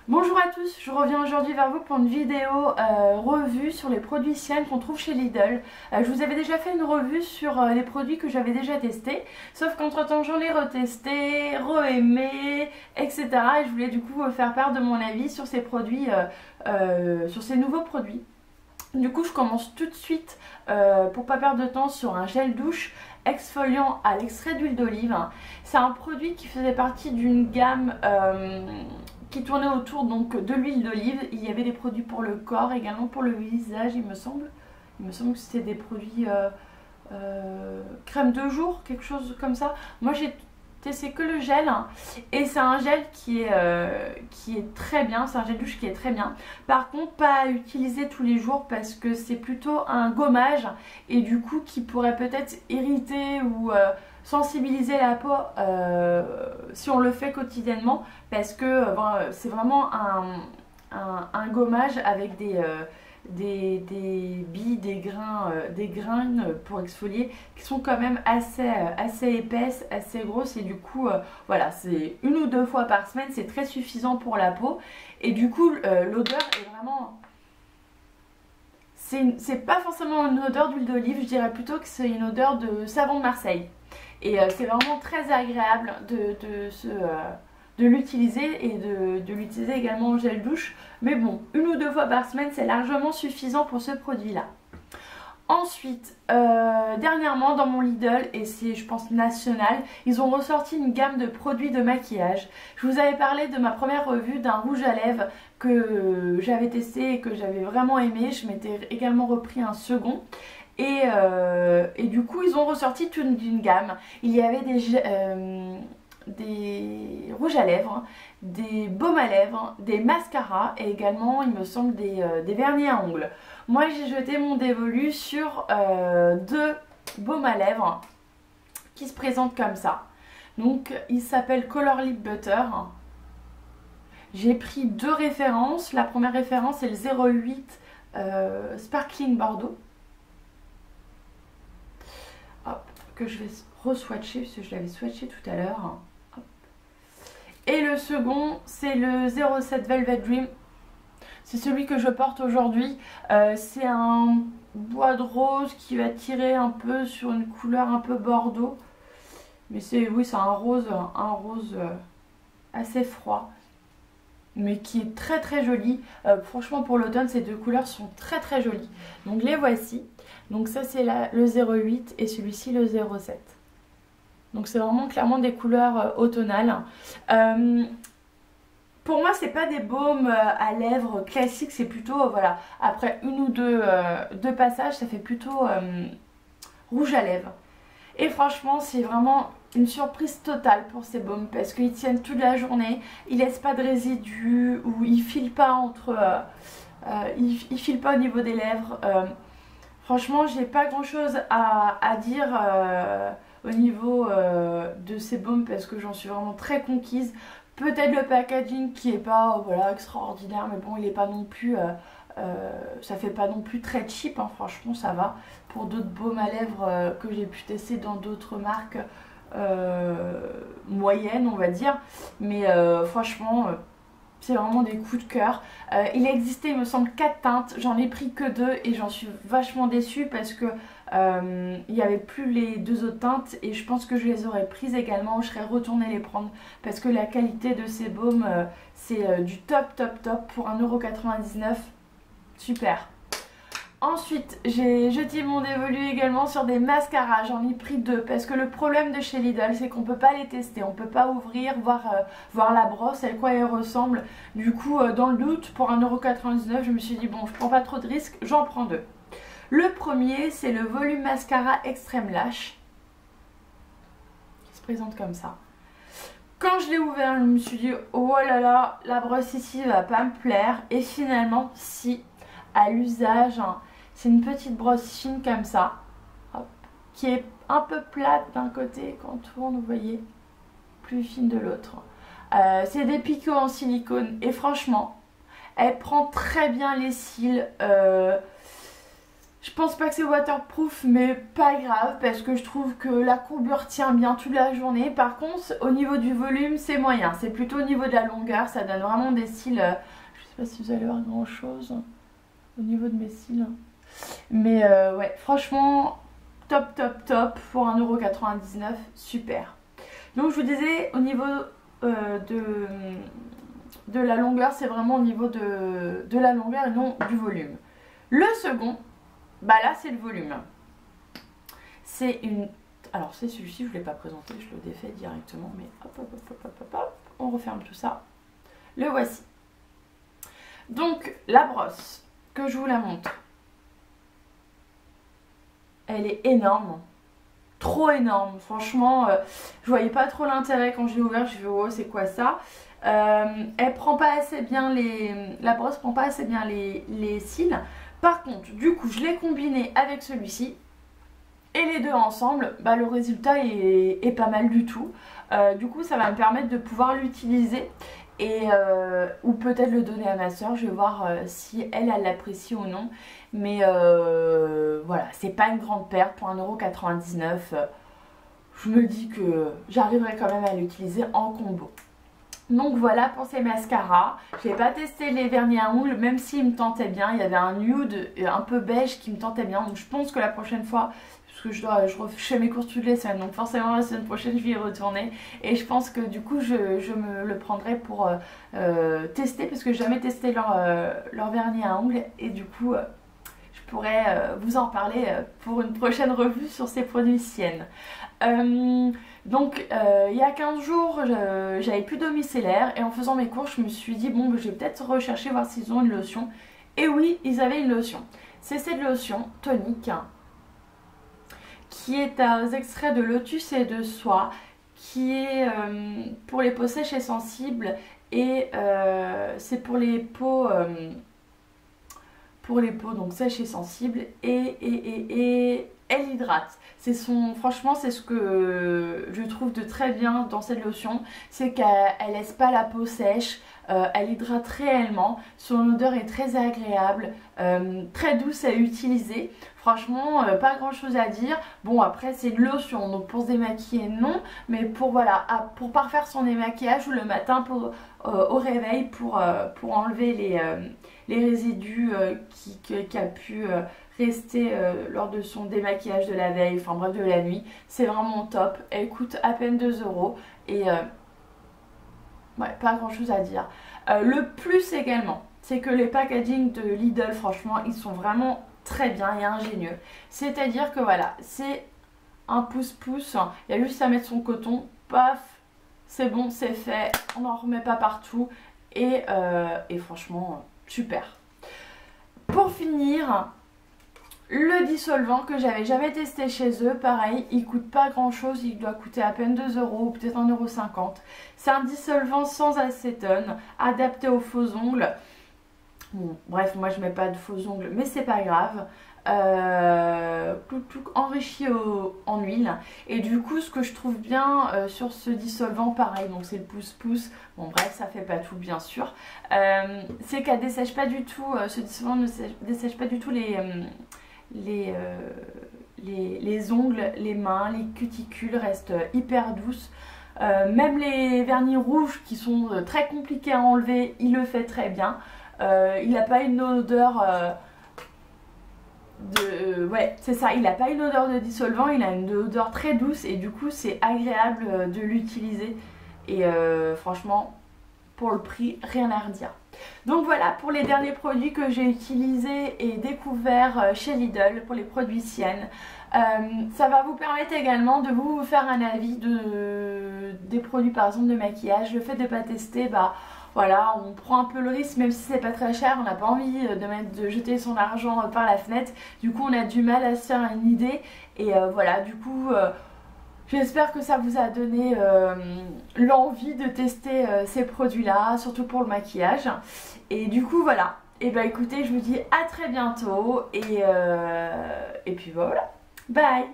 Bonjour à tous, je reviens aujourd'hui vers vous pour une vidéo revue sur les produits Ciel qu'on trouve chez Lidl. Je vous avais déjà fait une revue sur les produits que j'avais déjà testés, sauf qu'entre temps j'en ai retesté, re-aimé, etc. Et je voulais du coup faire part de mon avis sur ces produits, sur ces nouveaux produits. Du coup je commence tout de suite, pour pas perdre de temps, sur un gel douche exfoliant à l'extrait d'huile d'olive. C'est un produit qui faisait partie d'une gamme qui tournait autour donc de l'huile d'olive. Il y avait des produits pour le corps, également pour le visage, il me semble. Il me semble que c'était des produits crème de jour, quelque chose comme ça. Moi j'ai testé que le gel et c'est un gel qui est très bien, c'est un gel douche qui est très bien. Par contre pas à utiliser tous les jours parce que c'est plutôt un gommage et du coup qui pourrait peut-être irriter ou sensibiliser la peau si on le fait quotidiennement, parce que c'est vraiment un gommage avec des billes, des graines pour exfolier qui sont quand même assez épaisses, assez grosses, et du coup voilà, c'est une ou deux fois par semaine, c'est très suffisant pour la peau. Et du coup l'odeur est vraiment... C'est pas forcément une odeur d'huile d'olive, je dirais plutôt que c'est une odeur de savon de Marseille. Et c'est vraiment très agréable de l'utiliser et de l'utiliser également en gel douche. Mais bon, une ou deux fois par semaine, c'est largement suffisant pour ce produit-là. Ensuite, dernièrement dans mon Lidl, et c'est je pense national, ils ont ressorti une gamme de produits de maquillage. Je vous avais parlé de ma première revue d'un rouge à lèvres que j'avais testé et que j'avais vraiment aimé. Je m'étais également repris un second. Et du coup ils ont ressorti toute une gamme. Il y avait des rouges à lèvres, des baumes à lèvres, des mascaras et également il me semble des vernis à ongles. Moi j'ai jeté mon dévolu sur deux baumes à lèvres qui se présentent comme ça. Donc il s'appelle Color Lip Butter. J'ai pris deux références. La première référence c'est le 08 Sparkling Bordeaux. Hop, que je vais re-swatcher parce que je l'avais swatché tout à l'heure. Et le second c'est le 07 Velvet Dream. C'est celui que je porte aujourd'hui. C'est un bois de rose qui va tirer un peu sur une couleur un peu bordeaux. Mais c'est un rose assez froid, mais qui est très très joli. Franchement pour l'automne ces deux couleurs sont très très jolies. Donc les voici. Donc ça c'est le 08 et celui-ci le 07. Donc c'est vraiment clairement des couleurs automnales. Pour moi c'est pas des baumes à lèvres classiques, c'est plutôt voilà, après une ou deux passages ça fait plutôt rouge à lèvres. Et franchement c'est vraiment une surprise totale pour ces baumes parce qu'ils tiennent toute la journée, ils laissent pas de résidus ou ils filent pas ils filent pas au niveau des lèvres. Franchement j'ai pas grand chose à dire au niveau de ces baumes parce que j'en suis vraiment très conquise. Peut-être le packaging qui est pas voilà, extraordinaire, mais bon il est pas non plus ça fait pas non plus très cheap hein, franchement ça va pour d'autres baumes à lèvres que j'ai pu tester dans d'autres marques moyennes on va dire, mais franchement c'est vraiment des coups de cœur. Il existait il me semble 4 teintes, j'en ai pris que 2 et j'en suis vachement déçue parce que il n'y avait plus les deux autres teintes et je pense que je les aurais prises également ou je serais retournée les prendre parce que la qualité de ces baumes c'est du top top top pour 1,99 €. Super. Ensuite j'ai jeté mon dévolu également sur des mascaras, j'en ai pris 2 parce que le problème de chez Lidl c'est qu'on peut pas les tester, on peut pas ouvrir, voir la brosse, à quoi elle ressemble. Du coup dans le doute pour 1,99 € je me suis dit bon je prends pas trop de risques, j'en prends 2. Le premier c'est le volume mascara extrême lash qui se présente comme ça. Quand je l'ai ouvert je me suis dit oh là là, la brosse ici va pas me plaire, et finalement si, à l'usage hein, c'est une petite brosse fine comme ça, hop, qui est un peu plate d'un côté quand on tourne, vous voyez, plus fine de l'autre. C'est des picots en silicone et franchement, elle prend très bien les cils. Je pense pas que c'est waterproof, mais pas grave parce que je trouve que la courbure tient bien toute la journée. Par contre, au niveau du volume, c'est moyen. C'est plutôt au niveau de la longueur, ça donne vraiment des cils. Je sais pas si vous allez voir grand chose au niveau de mes cils. Mais ouais, franchement, top, top, top pour 1,99€, super. Donc je vous disais, au niveau de la longueur, c'est vraiment au niveau de la longueur et non du volume. Le second, bah là c'est le volume. C'est une... Alors c'est celui-ci, je ne l'ai pas présenté, je le défais directement, mais hop, hop, hop, hop, hop, hop, on referme tout ça. Le voici. Donc la brosse, que je vous la montre. Elle est énorme, trop énorme, franchement, je voyais pas trop l'intérêt quand je l'ai ouvert, je me suis dit oh c'est quoi ça. Elle prend pas assez bien la brosse prend pas assez bien les cils. Par contre, du coup, je l'ai combiné avec celui-ci et les deux ensemble, bah, le résultat est pas mal du tout. Du coup, ça va me permettre de pouvoir l'utiliser et ou peut-être le donner à ma soeur. Je vais voir si elle l'apprécie ou non. Mais voilà, c'est pas une grande perte pour 1,99€. Je me dis que j'arriverai quand même à l'utiliser en combo. Donc voilà pour ces mascaras. Je n'ai pas testé les vernis à ongles, même s'ils me tentaient bien. Il y avait un nude un peu beige qui me tentait bien. Donc je pense que la prochaine fois, parce que je fais mes courses toutes les semaines, donc forcément la semaine prochaine je vais y retourner. Et je pense que du coup je me le prendrai pour tester, parce que j'ai jamais testé leur vernis à ongles. Et du coup je pourrais vous en parler pour une prochaine revue sur ces produits Sienne. Donc il y a 15 jours j'avais plus d'eau micellaire et en faisant mes courses je me suis dit bon je vais peut-être rechercher voir s'ils ont une lotion. Et oui, ils avaient une lotion. C'est cette lotion tonique qui est aux extraits de lotus et de soie, qui est pour les peaux sèches et sensibles, et c'est pour les peaux donc sèches et sensibles, et elle hydrate. Franchement c'est ce que je trouve de très bien dans cette lotion, c'est qu'elle laisse pas la peau sèche, elle hydrate réellement, son odeur est très agréable, très douce à utiliser. Franchement pas grand chose à dire. Bon après c'est une lotion donc pour se démaquiller non, mais pour voilà, pour parfaire son démaquillage ou le matin au réveil pour enlever les résidus qui a pu rester lors de son démaquillage de la veille, enfin bref de la nuit. C'est vraiment top. Elle coûte à peine 2 € et ouais, pas grand chose à dire. Le plus également, c'est que les packaging de Lidl, franchement, ils sont vraiment très bien et ingénieux. C'est-à-dire que voilà, c'est un pouce-pouce, il y a juste à mettre son coton, paf, c'est bon, c'est fait, on n'en remet pas partout et franchement, super. Pour finir, le dissolvant que j'avais jamais testé chez eux, pareil, il coûte pas grand chose, il doit coûter à peine 2 € ou peut-être 1,50 €. C'est un dissolvant sans acétone, adapté aux faux ongles. Bon, bref, moi je mets pas de faux ongles, mais c'est pas grave. Enrichi en huile. Et du coup, ce que je trouve bien sur ce dissolvant, pareil, donc c'est le pouce-pouce. Bon, bref, ça fait pas tout, bien sûr. C'est qu'elle dessèche pas du tout, ce dissolvant ne dessèche pas du tout les ongles, les mains, les cuticules restent hyper douces. Même les vernis rouges qui sont très compliqués à enlever, il le fait très bien. Il n'a pas une odeur ouais, c'est ça, il n'a pas une odeur de dissolvant, il a une odeur très douce et du coup c'est agréable de l'utiliser. Et franchement, pour le prix, rien à redire. Donc voilà pour les derniers produits que j'ai utilisés et découverts chez Lidl pour les produits Sienne. Ça va vous permettre également de vous faire un avis des produits par exemple de maquillage. Le fait de ne pas tester, bah voilà, on prend un peu le risque, même si c'est pas très cher, on n'a pas envie de jeter son argent par la fenêtre. Du coup on a du mal à se faire une idée et voilà, du coup j'espère que ça vous a donné l'envie de tester ces produits là, surtout pour le maquillage. Et du coup voilà, et bah écoutez, je vous dis à très bientôt et puis voilà, bye.